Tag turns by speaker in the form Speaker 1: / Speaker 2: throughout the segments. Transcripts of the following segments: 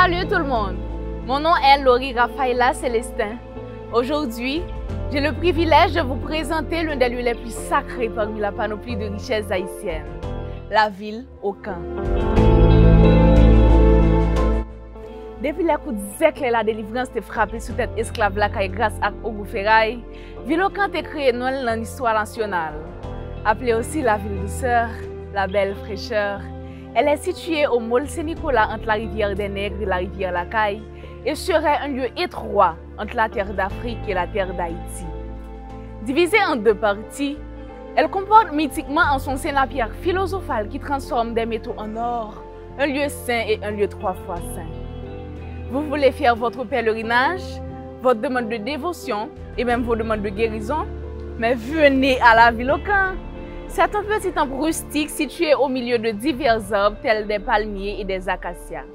Speaker 1: Salut tout le monde, mon nom est Laurie Rafaela Célestin. Aujourd'hui, j'ai le privilège de vous présenter l'un des lieux les plus sacrés parmi la panoplie de richesses haïtiennes, la ville Aucan. Depuis les coups de zècle la délivrance te frappée sous tête esclave la caille grâce à Ogo Ferraille, ville Aucan te créé dans l'histoire nationale. Appelée aussi la ville douceur, la belle fraîcheur, elle est située au Mall Saint-Nicolas entre la rivière des Nègres et la rivière La Caille et serait un lieu étroit entre la terre d'Afrique et la terre d'Haïti. Divisée en deux parties, elle comporte mythiquement en son sein la pierre philosophale qui transforme des métaux en or, un lieu saint et un lieu 3 fois saint. Vous voulez faire votre pèlerinage, votre demande de dévotion et même vos demandes de guérison? Mais venez à la ville Aucan. C'est un petit temple rustique situé au milieu de divers arbres tels des palmiers et des acacias.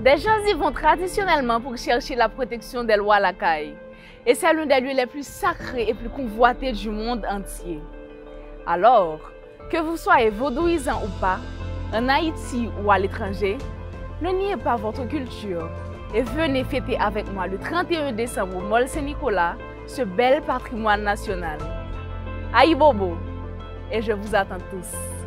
Speaker 1: Des gens y vont traditionnellement pour chercher la protection des lois La Caille. Et c'est l'un des lieux les plus sacrés et plus convoités du monde entier. Alors, que vous soyez vaudouisant ou pas, en Haïti ou à l'étranger, ne niez pas votre culture et venez fêter avec moi le 31 décembre au Mall Saint-Nicolas ce bel patrimoine national. Aïe Bobo, et je vous attends tous.